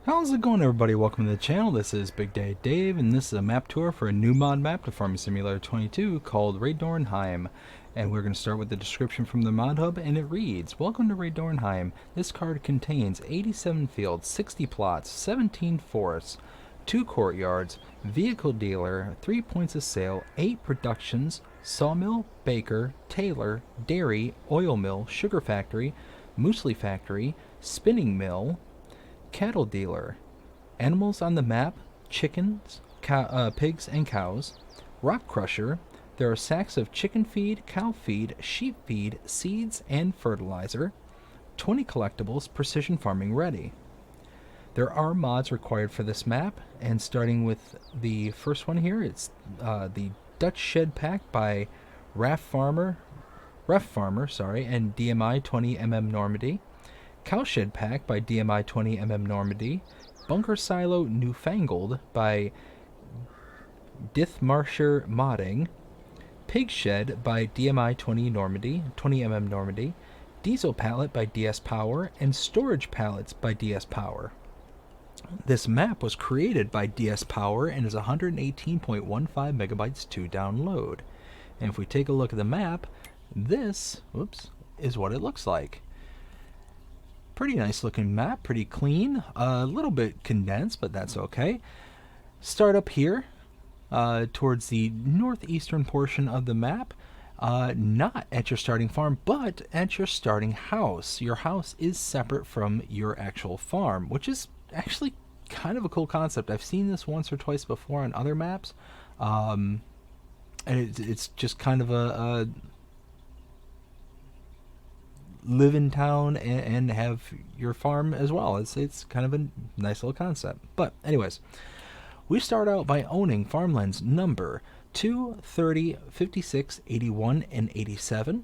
How's it going, everybody? Welcome to the channel. This is Big Day Dave, and this is a map tour for a new mod map to Farming Simulator 22 called Rehdornheim. And we're going to start with the description from the mod hub, and it reads, Welcome to Rehdornheim. This card contains 87 fields, 60 plots, 17 forests, 2 courtyards, vehicle dealer, 3 points of sale, 8 productions, sawmill, baker, tailor, dairy, oil mill, sugar factory, muesli factory, spinning mill, cattle dealer, animals on the map, chickens, pigs and cows, rock crusher. There are sacks of chicken feed, cow feed, sheep feed, seeds, and fertilizer. 20 collectibles, precision farming ready. There are mods required for this map, and starting with the first one here, it's the Dutch Shed Pack by Ref Farmer, and DMI 20mm Normandy. Cowshed Pack by DMI 20mm Normandy, Bunker Silo Newfangled by Dithmarsher Modding, Pig Shed by DMI 20mm Normandy, Diesel Pallet by DS Power, and Storage Pallets by DS Power. This map was created by DS Power and is 118.15 megabytes to download. And if we take a look at the map, this is what it looks like. Pretty nice looking map, pretty clean, a little bit condensed, but that's okay. Start up here towards the northeastern portion of the map, not at your starting farm, but at your starting house. Your house is separate from your actual farm, which is actually kind of a cool concept. I've seen this once or twice before on other maps, and it's just kind of a live in town and have your farm as well. It's kind of a nice little concept. But anyways, we start out by owning farmlands number 2, 30, 56, 81, and 87.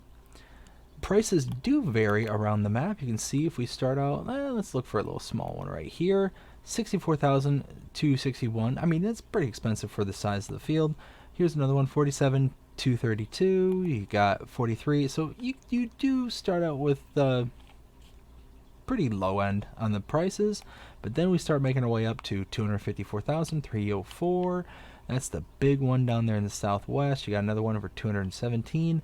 Prices do vary around the map. You can see if we start out, let's look for a little small one right here, 64,261. I mean, that's pretty expensive for the size of the field. Here's another one, 47, 232, you got 43, so you do start out with the pretty low end on the prices, but then we start making our way up to 254,304. That's the big one down there in the southwest. You got another one over 217,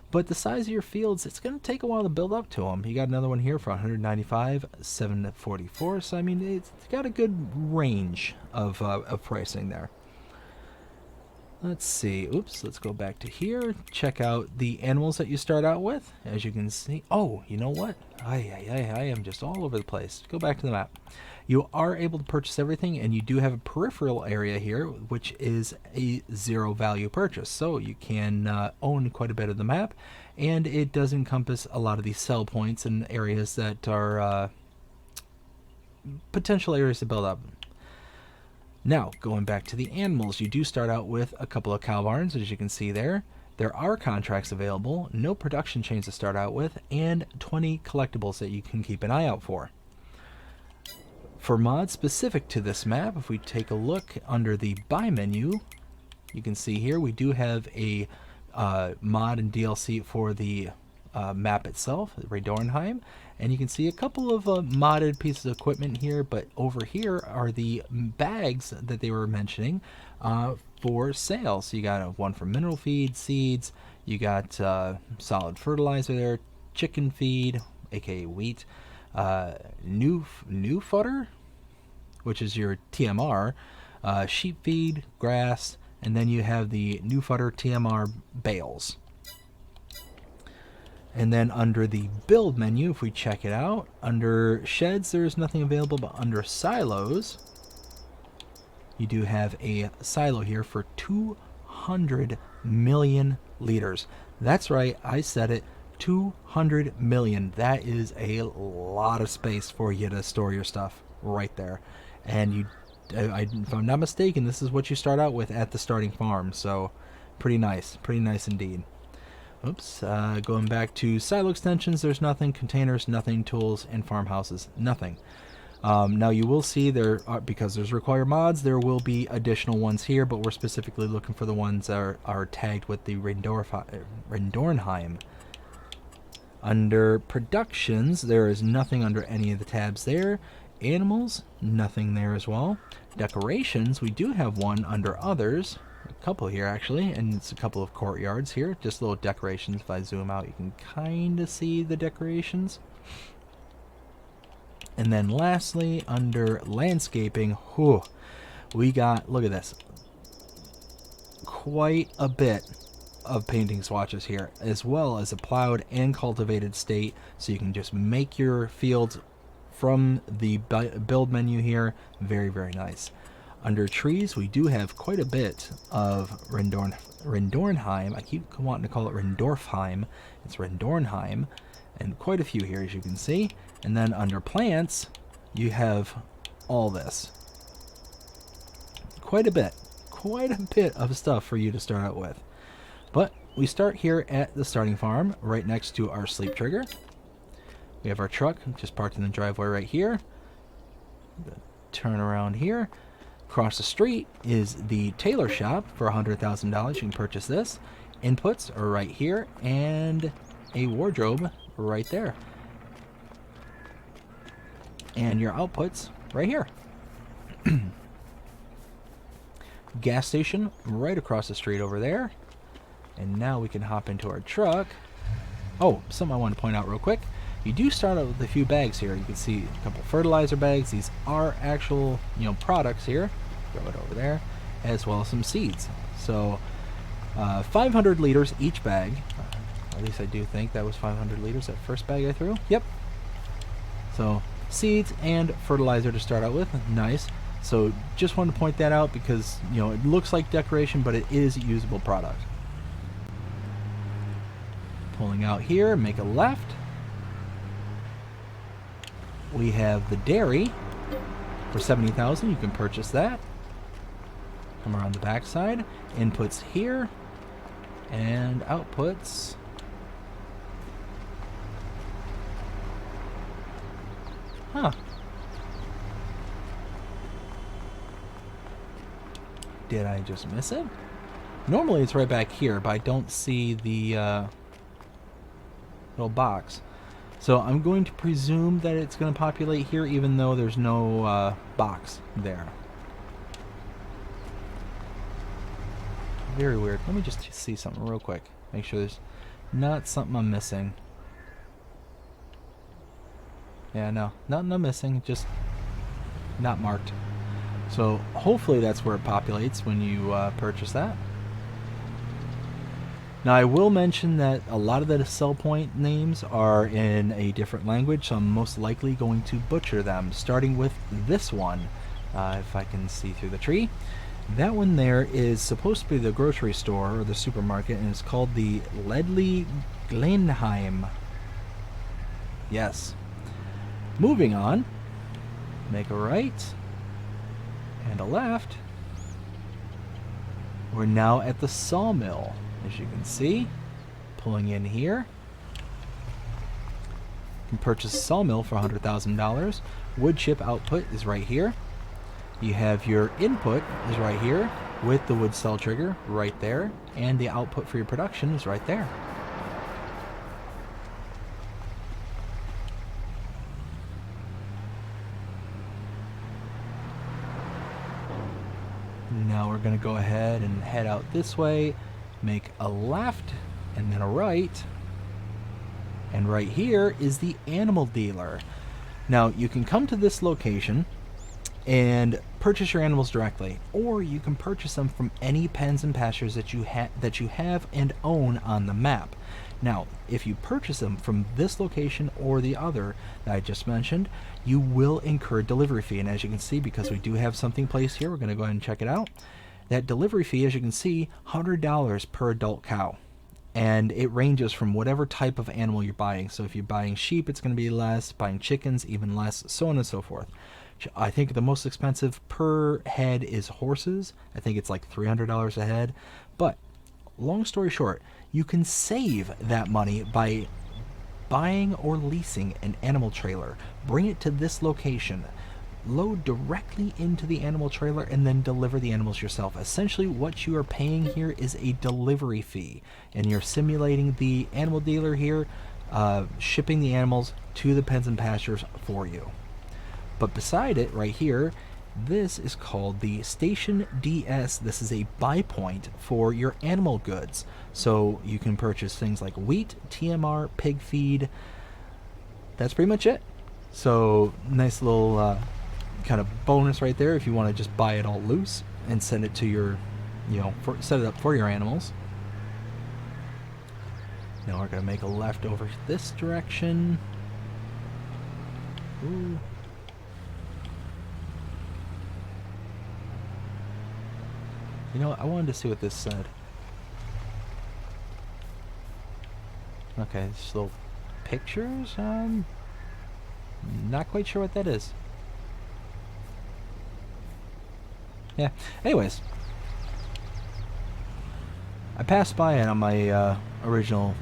but the size of your fields, it's going to take a while to build up to them. You got another one here for 195,744, so I mean, it's got a good range of pricing there. Let's see. Let's go back to here. Check out the animals that you start out with. As you can see. Oh, you know what? I am just all over the place. Go back to the map. You are able to purchase everything, and you do have a peripheral area here, which is a zero value purchase. So you can own quite a bit of the map, and it does encompass a lot of these sell points and areas that are potential areas to build up. Now, going back to the animals, you do start out with a couple of cow barns, as you can see there. There are contracts available, no production chains to start out with, and 20 collectibles that you can keep an eye out for. For mods specific to this map, if we take a look under the Buy menu, you can see here we do have a mod and DLC for the map itself, Rehdornheim, and you can see a couple of modded pieces of equipment here, but over here are the bags that they were mentioning for sale. So you got one for mineral feed, seeds, you got solid fertilizer there, chicken feed, aka wheat, new fodder, which is your TMR, sheep feed, grass, and then you have the new fodder TMR bales. And then under the build menu, if we check it out, under sheds there's nothing available, but under silos you do have a silo here for 200 million liters. That's right, I said it, 200 million. That is a lot of space for you to store your stuff right there. And if I'm not mistaken, this is what you start out with at the starting farm, so pretty nice indeed. Going back to silo extensions, there's nothing, containers, nothing, tools, and farmhouses, nothing. Now you will see there, because there's required mods, there will be additional ones here, but we're specifically looking for the ones that are tagged with the Rehdornheim. Under productions, there is nothing under any of the tabs there. Animals, nothing there as well. Decorations, we do have one under others. A couple here actually, and it's a couple of courtyards here. Just little decorations. If I zoom out, you can kind of see the decorations. And then lastly, under landscaping, whew, we got, look at this, quite a bit of painting swatches here, as well as a plowed and cultivated state, so you can just make your fields from the build menu here. Very, very nice. Under trees, we do have quite a bit of Rehdornheim. I keep wanting to call it Rehdorfheim. It's Rehdornheim, and quite a few here, as you can see. And then under plants, you have all this. Quite a bit of stuff for you to start out with. But we start here at the starting farm, right next to our sleep trigger. We have our truck just parked in the driveway right here. Turn around here. Across the street is the tailor shop for $100,000. You can purchase this. Inputs are right here, and a wardrobe right there. And your outputs right here. Gas station right across the street over there. And now we can hop into our truck. Oh, something I want to point out real quick. You do start out with a few bags here. You can see a couple fertilizer bags. These are actual, products here. Throw it over there, as well as some seeds. So 500 liters each bag. At least I do think that was 500 liters, that first bag I threw. Yep. So seeds and fertilizer to start out with. Nice. So just wanted to point that out because, it looks like decoration, but it is a usable product. Pulling out here, make a left. We have the dairy for $70,000. You can purchase that. Come around the back side. Inputs here and outputs. Huh. Did I just miss it? Normally it's right back here, but I don't see the little box. So I'm going to presume that it's going to populate here, even though there's no box there. Very weird. Let me just see something real quick. Make sure there's not something I'm missing. Yeah, no. Nothing I'm missing. Just not marked. So hopefully that's where it populates when you purchase that. Now I will mention that a lot of the sell point names are in a different language, so I'm most likely going to butcher them, starting with this one, if I can see through the tree. That one there is supposed to be the grocery store or the supermarket, and it's called the Rehdornheim. Yes. Moving on, make a right and a left. We're now at the sawmill. As you can see, pulling in here. You can purchase a sawmill for $100,000. Wood chip output is right here. You have your input is right here with the wood cell trigger right there, and the output for your production is right there. Now we're going to go ahead and head out this way. Make a left and then a right, and right here is the animal dealer. Now you can come to this location and purchase your animals directly, or you can purchase them from any pens and pastures that you have and own on the map. Now if you purchase them from this location or the other that I just mentioned, you will incur a delivery fee, and as you can see, because we do have something placed here, we're going to go ahead and check it out. That delivery fee, as you can see, $100 per adult cow. And it ranges from whatever type of animal you're buying. So if you're buying sheep, it's going to be less. Buying chickens, even less, so on and so forth. I think the most expensive per head is horses. I think it's like $300 a head. But long story short, you can save that money by buying or leasing an animal trailer. Bring it to this location. Load directly into the animal trailer and then deliver the animals yourself. Essentially what you are paying here is a delivery fee, and you're simulating the animal dealer here shipping the animals to the pens and pastures for you. But beside it, right here, this is called the Station DS. This is a buy point for your animal goods. So you can purchase things like wheat, TMR, pig feed. That's pretty much it. So nice little kind of bonus right there if you want to just buy it all loose and send it to your, set it up for your animals. Now we're going to make a left over this direction. Ooh. I wanted to see what this said. Okay, just little pictures. Not quite sure what that is. Yeah. Anyways, I passed by it on my original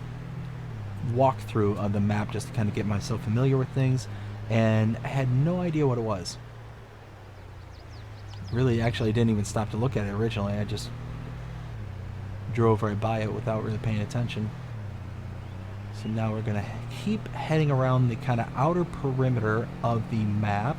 walkthrough of the map just to kind of get myself familiar with things, and I had no idea what it was. Really, actually, I didn't even stop to look at it originally. I just drove right by it without really paying attention. So now we're going to keep heading around the kind of outer perimeter of the map.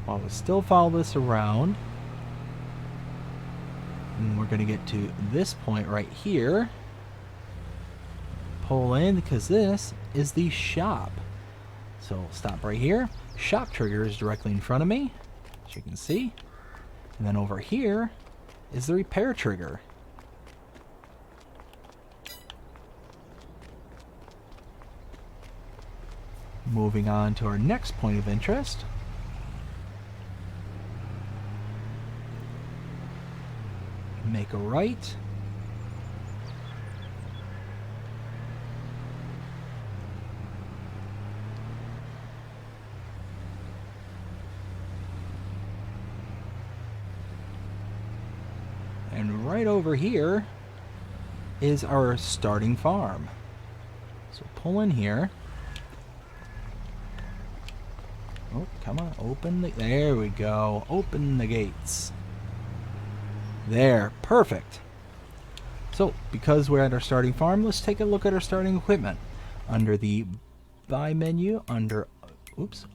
While we still follow this around, and we're going to get to this point right here. Pull in because this is the shop. So we'll stop right here. Shop trigger is directly in front of me, as you can see. And then over here is the repair trigger. Moving on to our next point of interest. Make a right. And right over here is our starting farm. So pull in here. Oh, come on, open the... There we go. Open the gates. There, perfect. So, because we're at our starting farm, let's take a look at our starting equipment. Under the buy menu, under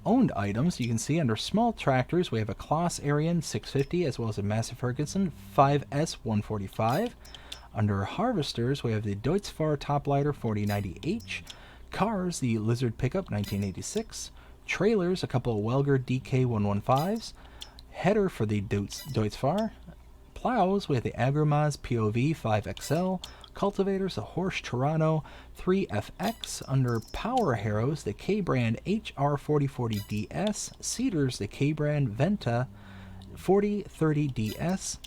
owned items, you can see under small tractors, we have a Kloss Arian 650 as well as a Massey Ferguson 5S 145. Under harvesters, we have the Deutz-Fahr Toplighter 4090H. Cars, the Lizard Pickup 1986. Trailers, a couple of Welger DK 115s. Header for the Deutz-Fahr. Plows, we have the Agromaz POV 5XL. Cultivators, a Horsch Toronto 3FX. Under Power Harrows, the K-Brand HR4040DS. Seeders, the K-Brand Venta 4030DS.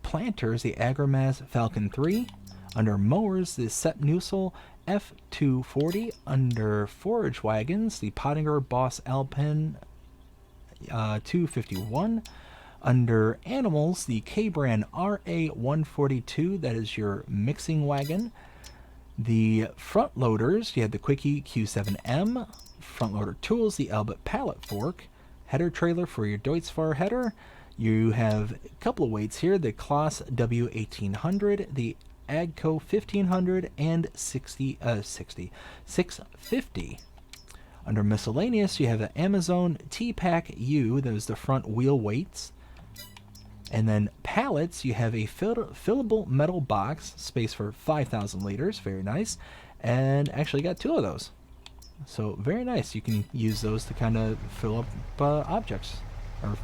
Planters, the Agromaz Falcon 3. Under Mowers, the Sepp Nussel F240. Under Forage Wagons, the Pottinger Boss Alpine 251. Under Animals, the K-Brand RA142, that is your mixing wagon. The front loaders, you have the Quickie Q7M. Front loader tools, the Albert pallet fork. Header trailer for your Deutz-Fahr header. You have a couple of weights here, the Kloss W1800, the Agco 1500, and 650. Under Miscellaneous, you have the Amazon T-Pack U, those are the front wheel weights. And then pallets, you have a fillable metal box, space for 5,000 liters, very nice. And actually got two of those. So very nice, you can use those to kind of fill up objects. Or,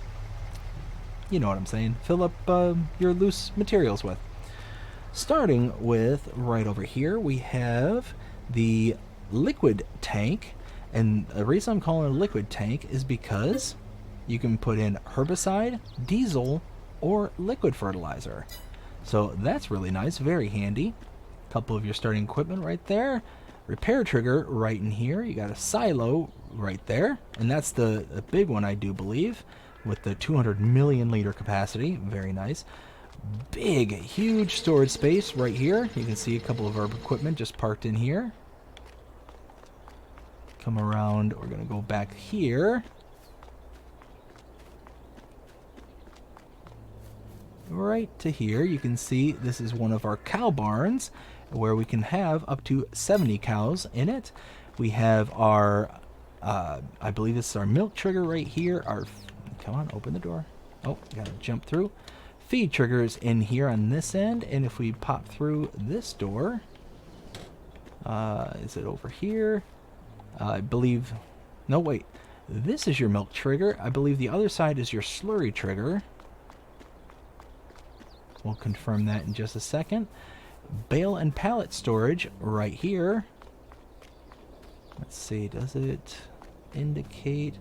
you know what I'm saying, fill up your loose materials with. Starting with, right over here, we have the liquid tank. And the reason I'm calling it a liquid tank is because you can put in herbicide, diesel, or liquid fertilizer. So that's really nice, very handy. A couple of your starting equipment right there. Repair trigger right in here. You got a silo right there, and that's the big one, I do believe, with the 200 million liter capacity. Very nice. Big, huge storage space right here. You can see a couple of our equipment just parked in here. Come around, we're gonna go back here. right to here, you can see this is one of our cow barns where we can have up to 70 cows in it. We have our, I believe this is our milk trigger right here. Come on, open the door. Oh, gotta jump through. Feed trigger is in here on this end, and if we pop through this door, is it over here? I believe, no wait, this is your milk trigger. I believe the other side is your slurry trigger. We'll confirm that in just a second. Bale and pallet storage right here. Let's see, does it indicate?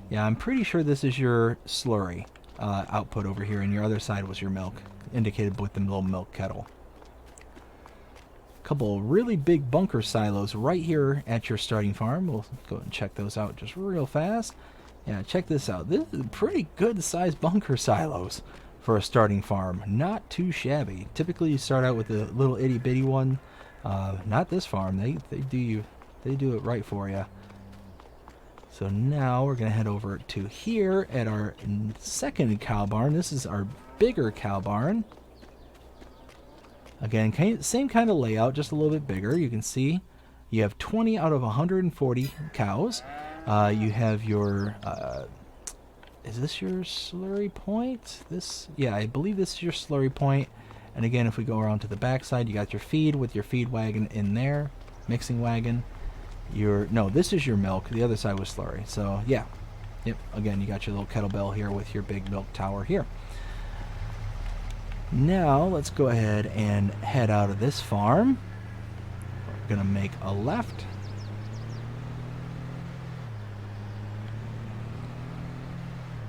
Yeah, I'm pretty sure this is your slurry output over here, and your other side was your milk, indicated with the little milk kettle. Couple really big bunker silos right here at your starting farm. We'll go and check those out just real fast. Yeah, check this out. This is pretty good sized bunker silos for a starting farm. Not too shabby. Typically you start out with a little itty bitty one. Not this farm. They do it right for you. So now we're gonna head over to here at our second cow barn. This is our bigger cow barn. Again, same kind of layout, just a little bit bigger. You can see you have 20 out of 140 cows. You have your, is this your slurry point? Yeah, I believe this is your slurry point. And again, if we go around to the back side, you got your feed with your feed wagon in there, mixing wagon. No, this is your milk. The other side was slurry. So yeah, yep. Again, you got your little kettlebell here with your big milk tower here. Now let's go ahead and head out of this farm. We're gonna make a left.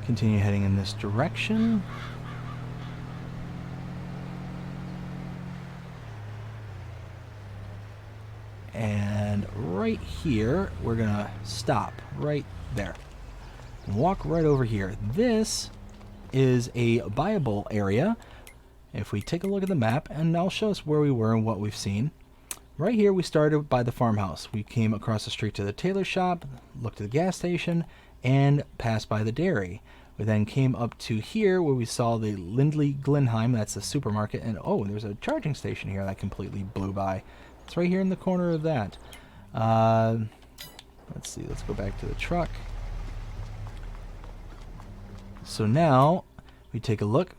Continue heading in this direction. And right here, we're gonna stop right there. Walk right over here. This is a buyable area. If we take a look at the map, and I'll show us where we were and what we've seen. Right here, we started by the farmhouse. We came across the street to the tailor shop, looked at the gas station, and passed by the dairy. We then came up to here where we saw the Lindley Glenheim, that's the supermarket, and oh, there's a charging station here that completely blew by. It's right here in the corner of that. Let's see, let's go back to the truck. So now we take a look.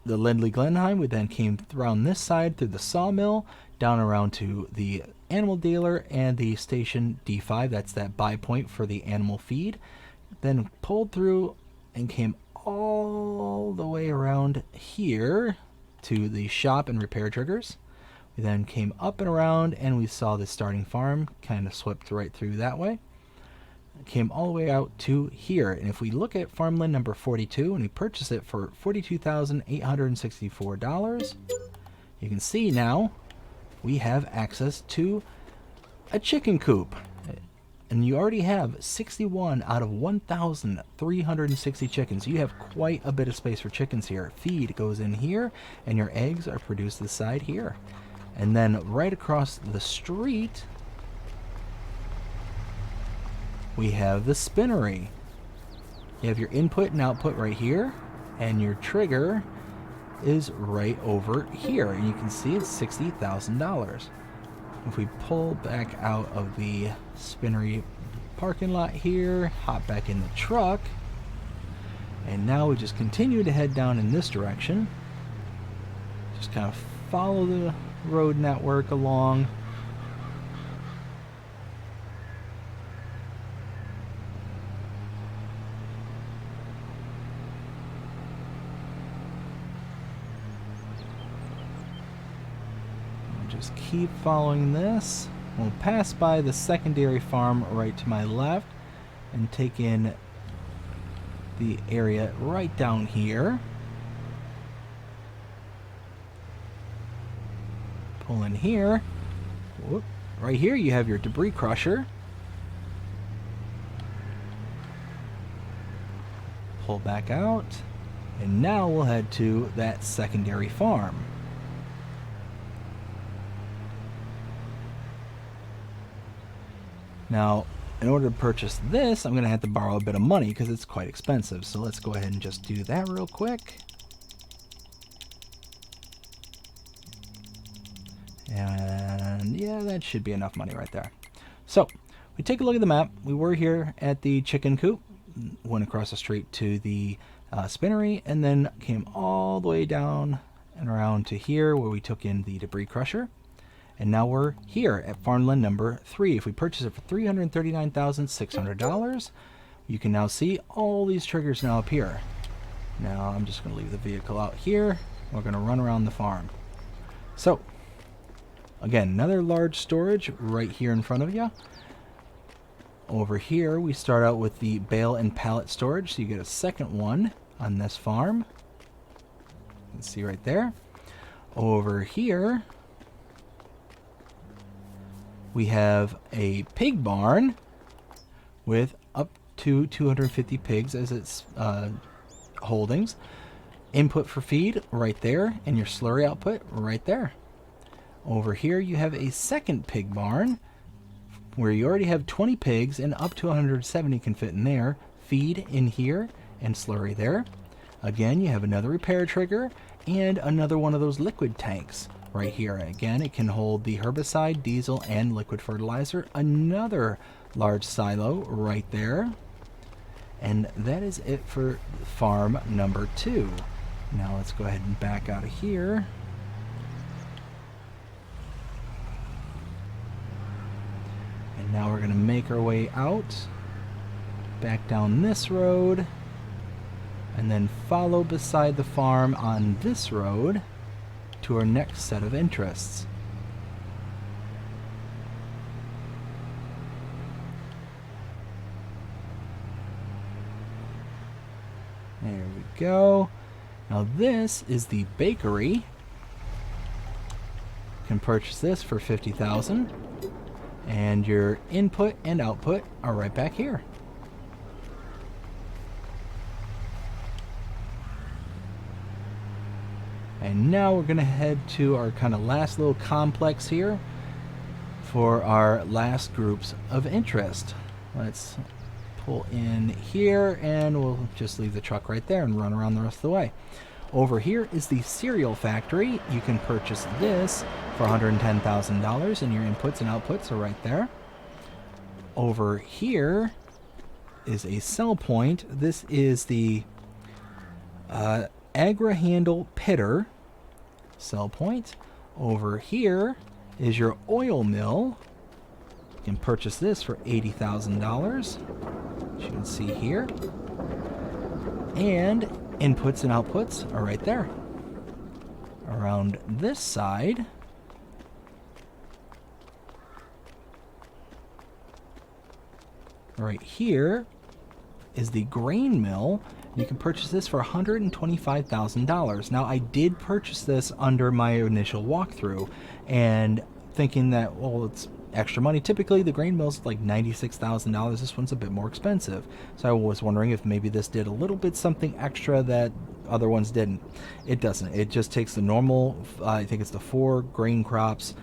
The Lindley Glenheim, we then came around this side through the sawmill, down around to the animal dealer and the station D5, that's that buy point for the animal feed. Then pulled through and came all the way around here to the shop and repair triggers. We then came up and around and we saw the starting farm, kind of swept right through that way. Came all the way out to here, and if we look at farmland number 42 and we purchase it for $42,864, you can see now we have access to a chicken coop, and you already have 61 out of 1,360 chickens. You have quite a bit of space for chickens here. Feed goes in here and your eggs are produced this side here. And then right across the street we have the spinnery. You have your input and output right here, and your trigger is right over here, and you can see it's $60,000. If we pull back out of the spinnery parking lot here, hop back in the truck, and now we just continue to head down in this direction. Just kind of follow the road network along. Just keep following this. We'll pass by the secondary farm right to my left and take in the area right down here. Pull in here. Whoop. Right here you have your debris crusher. Pull back out. And now we'll head to that secondary farm. Now, in order to purchase this, I'm going to have to borrow a bit of money because it's quite expensive. So let's go ahead and just do that real quick. And yeah, that should be enough money right there. So we take a look at the map. We were here at the chicken coop, went across the street to the spinnery, and then came all the way down and around to here where we took in the debris crusher. And now we're here at farmland number 3. If we purchase it for $339,600, you can now see all these triggers now appear. Now I'm just going to leave the vehicle out here. We're going to run around the farm. So, again, another large storage right here in front of you. Over here, we start out with the bale and pallet storage, so you get a second one on this farm. You can see right there. Over here, we have a pig barn with up to 250 pigs as its holdings. Input for feed right there, and your slurry output right there. Over here, you have a second pig barn where you already have 20 pigs and up to 170 can fit in there. Feed in here and slurry there. Again, you have another repair trigger and another one of those liquid tanks right here. Again, it can hold the herbicide, diesel, and liquid fertilizer. Another large silo right there. And that is it for farm number 2. Now let's go ahead and back out of here. And now we're going to make our way out, back down this road, and then follow beside the farm on this road to our next set of interests. There we go. Now this is the bakery. You can purchase this for $50,000. And your input and output are right back here. And now we're going to head to our kind of last little complex here for our last groups of interest. Let's pull in here and we'll just leave the truck right there and run around the rest of the way. Over here is the cereal factory. You can purchase this for $110,000 and your inputs and outputs are right there. Over here is a sell point. This is the Agri-Handle Pitter sell point. Over here is your oil mill. You can purchase this for $80,000, as you can see here. And inputs and outputs are right there. Around this side, right here, is the grain mill. You can purchase this for $125,000. Now, I did purchase this under my initial walkthrough, and thinking that, well, it's extra money. Typically, the grain mill's like $96,000. This one's a bit more expensive. So I was wondering if maybe this did a little bit something extra that other ones didn't. It doesn't. It just takes the normal, I think it's the 4 grain crops,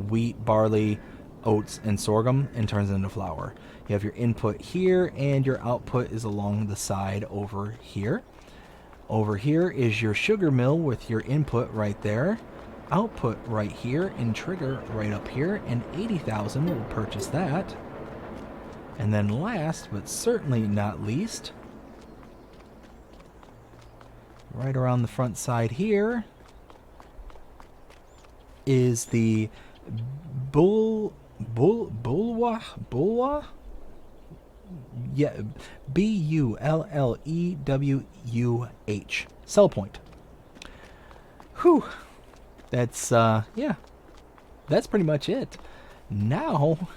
wheat, barley, oats, and sorghum, and turns it into flour. You have your input here, and your output is along the side over here. Over here is your sugar mill with your input right there, output right here, and trigger right up here, and $80,000 will purchase that. And then last, but certainly not least, right around the front side here is the Bulwa? Yeah, BULLEWUH sell point. Whew. That's, yeah, that's pretty much it. Now,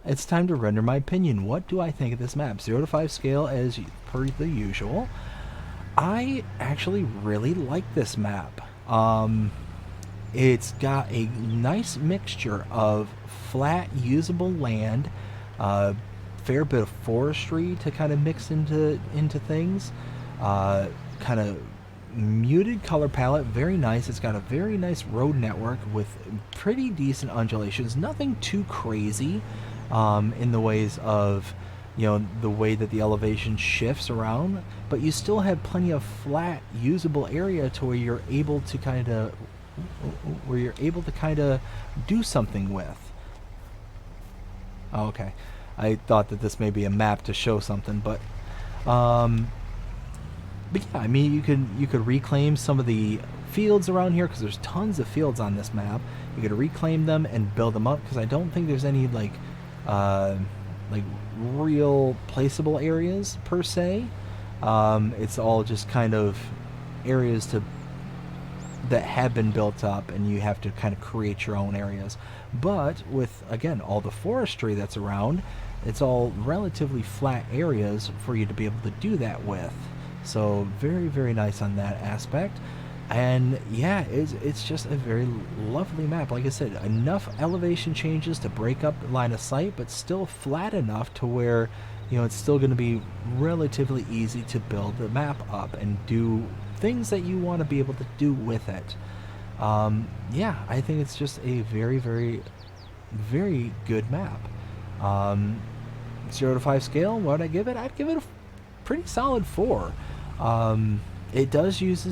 it's time to render my opinion. What do I think of this map? 0 to 5 scale as per the usual. I actually really like this map. It's got a nice mixture of flat, usable land, fair bit of forestry to kind of mix into things, kind of muted color palette, very nice. It's got a very nice road network with pretty decent undulations, nothing too crazy in the ways of, you know, the way that the elevation shifts around, but you still have plenty of flat usable area to where you're able to kind of where you're able to kind of do something with. Oh, okay. I thought that this may be a map to show something, um, but yeah, I mean, you could reclaim some of the fields around here because there's tons of fields on this map. You could reclaim them and build them up because I don't think there's any uh, like real placeable areas per se. It's all just kind of areas that have been built up, and you have to kind of create your own areas. But with, again, all the forestry that's around, it's all relatively flat areas for you to be able to do that with. So very, very nice on that aspect. And yeah, it's just a very lovely map. Like I said, enough elevation changes to break up line of sight, but still flat enough to where, it's still going to be relatively easy to build the map up and do things that you want to be able to do with it. Yeah, I think it's just a very, very, very good map. 0 to 5 scale, what would I give it? I'd give it a pretty solid 4. It does use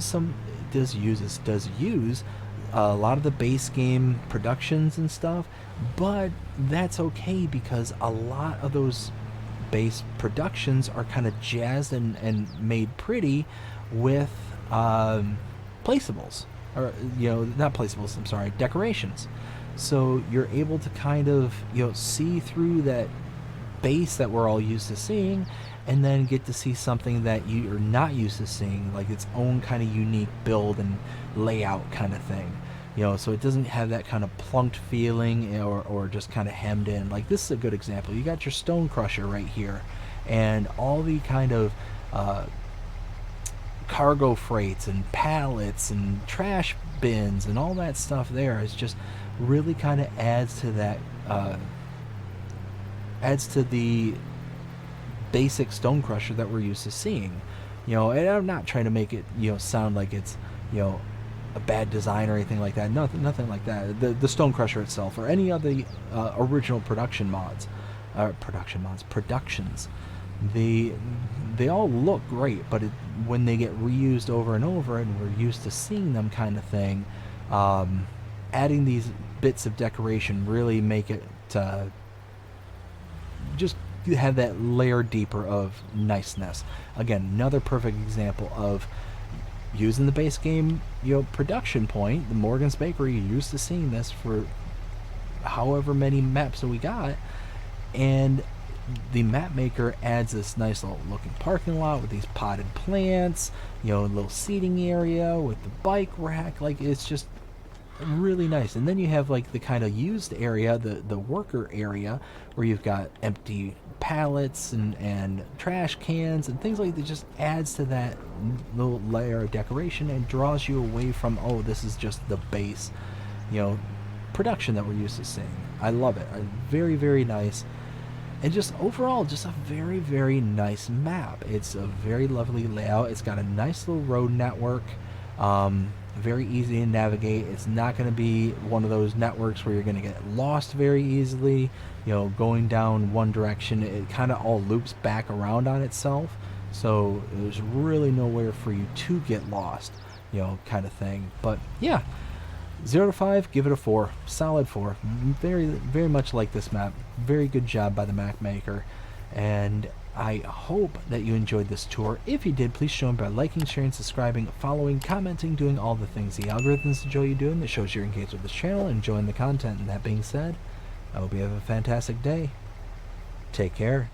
a lot of the base game productions and stuff, but that's okay because a lot of those base productions are kind of jazzed and made pretty with placeables, or not placeables, I'm sorry, decorations. So you're able to kind of see through that base that we're all used to seeing, and then get to see something that you are not used to seeing, like its own kind of unique build and layout kind of thing. So it doesn't have that kind of plunked feeling, or just kind of hemmed in. Like, this is a good example. You got your stone crusher right here, and all the kind of cargo freights and pallets and trash bins and all that stuff there is just really kind of adds to that, adds to the basic stone crusher that we're used to seeing. And I'm not trying to make it sound like it's a bad design or anything like that. Nothing like that. The stone crusher itself, or any of the original productions, they all look great, but when they get reused over and over, and we're used to seeing them kind of thing, adding these bits of decoration really make it just have that layer deeper of niceness. Again, another perfect example of using the base game production point. The Morgan's Bakery, you're used to seeing this for however many maps that we got, and the map maker adds this nice little looking parking lot with these potted plants, a little seating area with the bike rack. Like, it's just really nice. And then you have like the kind of used area, the worker area, where you've got empty pallets and trash cans and things like that. Just adds to that little layer of decoration and draws you away from, oh, this is just the base production that we're used to seeing. I love it. Very, very nice. And just overall, just a very, very nice map. It's a very lovely layout. It's got a nice little road network. Very easy to navigate. It's not going to be one of those networks where you're going to get lost very easily. Going down one direction, it kind of all loops back around on itself. So there's really nowhere for you to get lost, kind of thing. But yeah, 0 to 5, give it a 4. Solid 4. Very, very much like this map. Very good job by the map maker. And I hope that you enjoyed this tour. If you did, please show them by liking, sharing, subscribing, following, commenting, doing all the things the algorithms enjoy you doing. That shows you're engaged with this channel, enjoying the content. And that being said, I hope you have a fantastic day. Take care.